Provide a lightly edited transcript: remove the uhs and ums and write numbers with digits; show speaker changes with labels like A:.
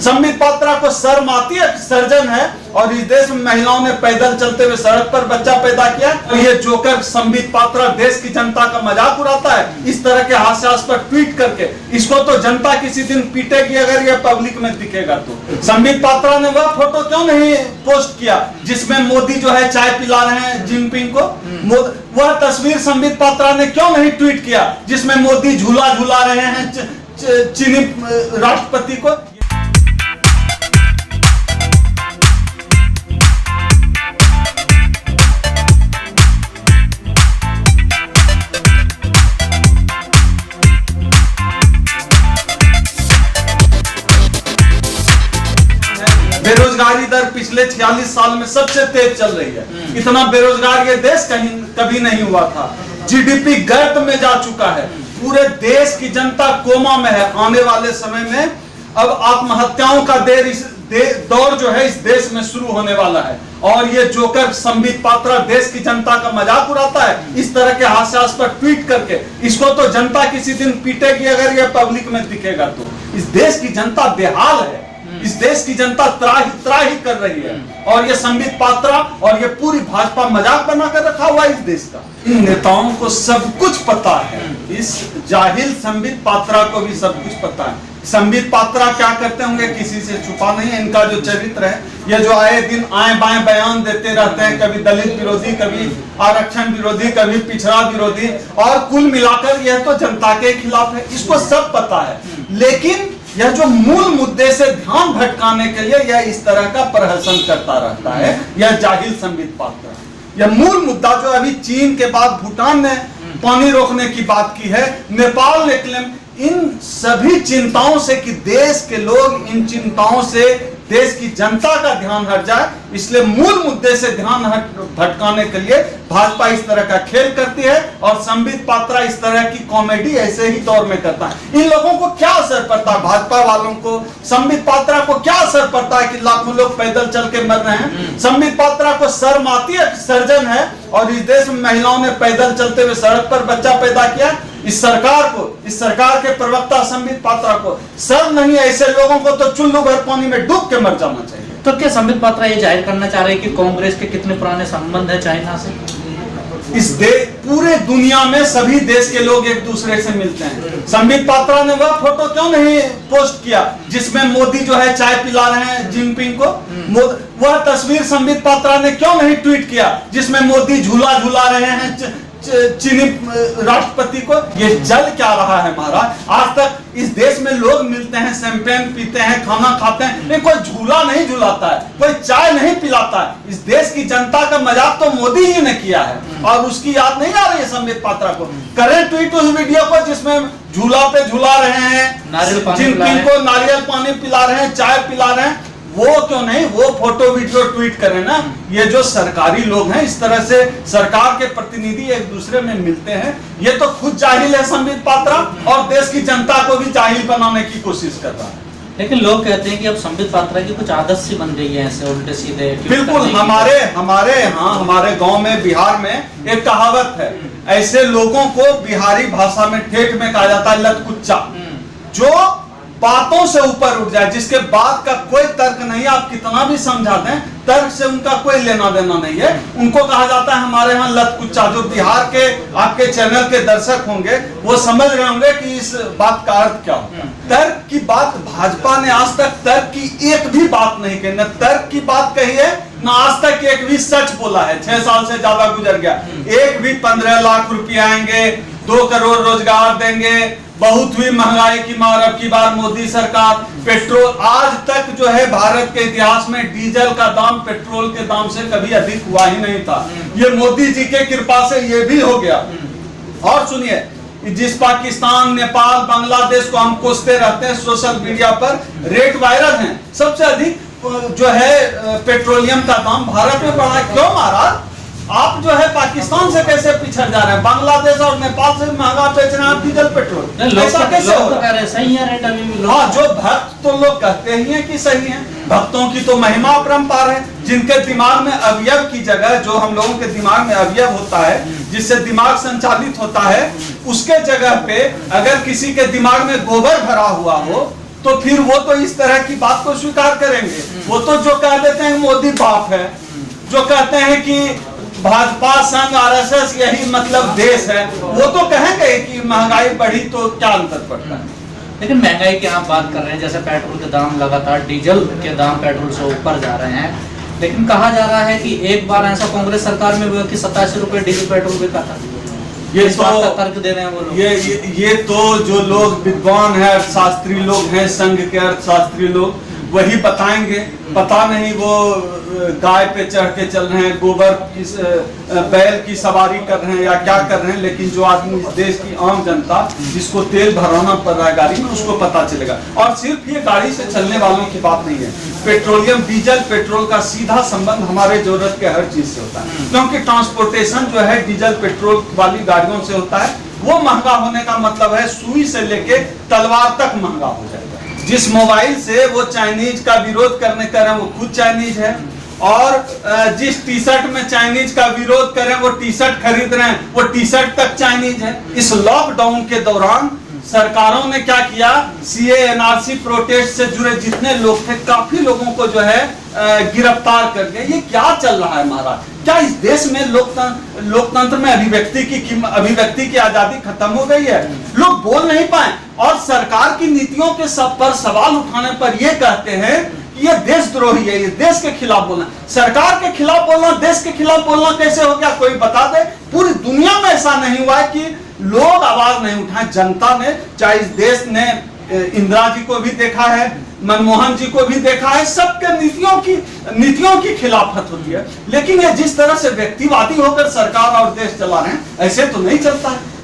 A: संबित पात्रा को शर्म आती है, सर्जन है और इस देश में महिलाओं ने पैदल चलते हुए सड़क पर बच्चा पैदा किया। और ये जोकर संबित पात्रा देश की जनता का मजाक उड़ाता है इस तरह के हास्यास्पद ट्वीट करके। इसको तो जनता किसी दिन पीटेगी अगर ये पब्लिक में दिखेगा तो। संबित पात्रा ने वह फोटो क्यों नहीं पोस्ट किया जिसमें मोदी जो है चाय पिला रहे हैं जिनपिंग को? वह तस्वीर संबित पात्रा ने क्यों नहीं ट्वीट किया जिसमें मोदी झूला झूला रहे हैं चीनी राष्ट्रपति को? बेरोजगारी दर पिछले 46 साल में सबसे तेज चल रही है। इतना बेरोजगार ये देश कभी नहीं हुआ था। जीडीपी गर्त में जा चुका है। पूरे देश की जनता कोमा में है। आने वाले समय में अब आत्महत्याओं का दौर जो है इस देश में शुरू होने वाला है। और ये जोकर संबित पात्रा देश की जनता का मजाक उड़ाता है इस तरह के हास्यास्पद ट्वीट करके। इसको तो जनता किसी दिन पीटेगी अगर ये पब्लिक में दिखेगा तो। इस देश की जनता बेहाल है। इस देश की जनता त्राही कर रही है और ये संबित पात्रा और ये पूरी भाजपा मजाक बनाकर रखा हुआ है इस देश का। इन नेताओं को सब कुछ पता है। इस जाहिल संबित पात्रा को भी सब कुछ पता है। संबित पात्रा क्या करते होंगे किसी से छुपा नहीं है। इनका जो चरित्र है, ये जो आए दिन आए बाएं बयान देते रहते हैं, कभी दलित विरोधी, कभी आरक्षण विरोधी, कभी पिछड़ा विरोधी, और कुल मिलाकर यह तो जनता के खिलाफ है। इसको सब पता है, लेकिन यह जो मूल मुद्दे से ध्यान भटकाने के लिए यह इस तरह का प्रहसन करता रहता है। यह जाहिल संबित पात्रा, यह मूल मुद्दा जो अभी चीन के बाद भूटान ने पानी रोकने की बात की है, नेपाल ने क्लेम, इन सभी चिंताओं से कि देश के लोग इन चिंताओं से देश की जनता का ध्यान हट जाए, इसलिए मूल मुद्दे से ध्यान भटकाने के लिए भाजपा इस तरह का खेल करती है। और संबित पात्रा इस तरह की कॉमेडी ऐसे ही दौर में करता है। इन लोगों को क्या असर पड़ता है? भाजपा वालों को, संबित पात्रा को क्या असर पड़ता है कि लाखों लोग पैदल चल के मर रहे हैं? संबित पात्रा को शर्म आती है, सर्जन है और इस देश में महिलाओं ने पैदल चलते हुए सड़क पर बच्चा पैदा किया। इस सरकार के प्रवक्ता संबित पात्रा को शर्म नहीं है। ऐसे लोगों को तो चुल्लू भर पानी में डूब के मर जाना चाहिए।
B: तो क्या संबित पात्रा ये जाहिर करना चाह रहे हैं कि कांग्रेस के कितने पुराने संबंध है चाइना से?
A: पूरे दुनिया में सभी देश के लोग एक दूसरे से मिलते हैं। संबित पात्रा ने वह फोटो क्यों नहीं पोस्ट किया जिसमें मोदी जो है चाय पिला रहे हैं जिनपिंग को? वह तस्वीर संबित पात्रा ने क्यों नहीं ट्वीट किया जिसमें मोदी झूला झूला रहे हैं चीनी राष्ट्रपति को? ये जल क्या रहा है महाराज? आज तक इस देश में लोग मिलते हैं, शैंपेन पीते हैं, खाना खाते हैं, लेकिन कोई झूला नहीं झुलाता है, कोई चाय नहीं पिलाता है। इस देश की जनता का मजाक तो मोदी जी ने किया है और उसकी याद नहीं आ रही है संबित पात्रा को। करें ट्वीट उस वीडियो को जिसमें झूला पे झूला रहे हैं, जिनपिंग को नारियल पानी पिला रहे हैं, चाय पिला रहे हैं, वो क्यों नहीं वो फोटो वीडियो ट्वीट करें ना। ये जो सरकारी लोग हैं इस तरह से सरकार के प्रतिनिधि एक दूसरे में मिलते हैं, ये तो खुद जाहिल है संबित पात्रा और देश की जनता को भी जाहिल बनाने की कोशिश कर रहा है।
B: लेकिन लोग कहते हैं कि अब संबित पात्रा की कुछ आदत सी बन गई है ऐसे उल्टे सीधे।
A: बिल्कुल, हमारे गांव में, बिहार में एक कहावत है, ऐसे लोगों को बिहारी भाषा में ठेठ में कहा जाता है लतकुच्चा, जो बातों से ऊपर उठ जाए, जिसके बात का कोई तर्क नहीं, आप कितना भी समझा दें तर्क से उनका कोई लेना देना नहीं है, उनको कहा जाता है हमारे यहाँ लतकुच्चा। जो बिहार के आपके चैनल के दर्शक होंगे वो समझ रहे होंगे कि इस बात का अर्थ क्या होता है। तर्क की बात भाजपा ने आज तक तर्क की एक भी बात नहीं कही, न तर्क की बात कही है, न आज तक एक भी सच बोला है। 6 साल से ज्यादा गुजर गया, एक भी 15 लाख रुपए आएंगे, 2 करोड़ रोजगार देंगे, बहुत हुई महंगाई की मार, अब की बार मोदी सरकार, पेट्रोल, आज तक जो है भारत के इतिहास में डीजल का दाम पेट्रोल के दाम से कभी अधिक हुआ ही नहीं था। ये मोदी जी के कृपा से ये भी हो गया। और सुनिए, जिस पाकिस्तान, नेपाल, बांग्लादेश को हम कोसते रहते हैं सोशल मीडिया पर, रेट वायरल है, सबसे अधिक जो है पेट्रोलियम का दाम भारत में बढ़ा। क्यों महाराज? आप जो है पाकिस्तान से कैसे पिछड़ जा रहे हैं? बांग्लादेश और नेपाल से महंगा बेच रहे हैं डीजल पेट्रोल, ऐसा कैसे हो रहा है?
B: सही है रेट अभी।
A: हाँ, जो भक्त तो लोग कहते ही हैं कि सही है, भक्तों की तो महिमा अपरंपार है। जिनके दिमाग में अवयव की जगह, जो हम लोगों के दिमाग में अवयव होता है जिससे दिमाग संचालित होता है, उसके जगह पे अगर किसी के दिमाग में गोबर भरा हुआ हो तो फिर वो तो इस तरह की बात को स्वीकार करेंगे। वो तो जो कह देते हैं मोदी बाप है, जो कहते हैं कि भाजपा संघ आरएसएस यही मतलब देश है, वो तो कहेंगे कि महंगाई बढ़ी तो क्या अंतर पड़ता है।
B: लेकिन महंगाई की आप बात कर रहे हैं, जैसे पेट्रोल के दाम लगातार, डीजल के दाम पेट्रोल से ऊपर जा रहे हैं, लेकिन कहा जा रहा है कि एक बार ऐसा कांग्रेस सरकार में हुआ कि 87 रुपए डीजल पेट्रोल बिका था।
A: ये
B: इस बात का तर्क दे रहे हैं वो लोग।
A: ये तो जो लोग विद्वान है, अर्थशास्त्री लोग हैं, संघ के अर्थशास्त्री लोग वही बताएंगे। पता नहीं वो गाय पे चढ़ के चल रहे हैं, गोबर की बैल की सवारी कर रहे हैं या क्या कर रहे हैं, लेकिन जो आदमी इस देश की आम जनता जिसको तेल भरवाना पड़ रहा है गाड़ी में, उसको पता चलेगा। और सिर्फ ये गाड़ी से चलने वालों की बात नहीं है, पेट्रोलियम डीजल पेट्रोल का सीधा संबंध हमारे जरूरत के हर चीज से होता है, क्योंकि ट्रांसपोर्टेशन जो है डीजल पेट्रोल वाली गाड़ियों से होता है। वो महंगा होने का मतलब है सुई से लेके तलवार तक महंगा हो जाएगा। जिस मोबाइल से वो चाइनीज का विरोध करने कर रहे हैं वो खुद चाइनीज है, और जिस टी शर्ट में चाइनीज का विरोध कर रहे हैं वो टी शर्ट खरीद रहे हैं, वो टी शर्ट तक चाइनीज है। इस लॉकडाउन के दौरान सरकारों ने क्या किया, सीए एनआरसी प्रोटेस्ट से जुड़े जितने लोग थे, काफी लोगों को जो है गिरफ्तार कर दिया। ये क्या चल रहा है महाराज? क्या इस देश में लोकतंत्र में अभिव्यक्ति की आजादी खत्म हो गई है? लोग बोल नहीं पाए, और सरकार की नीतियों के सब पर सवाल उठाने पर ये कहते हैं कि ये देशद्रोही है, ये देश के खिलाफ बोलना। सरकार के खिलाफ बोलना, देश के खिलाफ बोलना कैसे हो गया? कोई बता दे। पूरी दुनिया में ऐसा नहीं हुआ है कि लोग आवाज नहीं उठाए। जनता ने, चाहे इस देश ने इंदिरा जी को भी देखा है, मनमोहन जी को भी देखा है, सबके नीतियों की खिलाफत होती है। लेकिन ये जिस तरह से व्यक्तिवादी होकर सरकार और देश चला रहे हैं, ऐसे तो नहीं चलता है।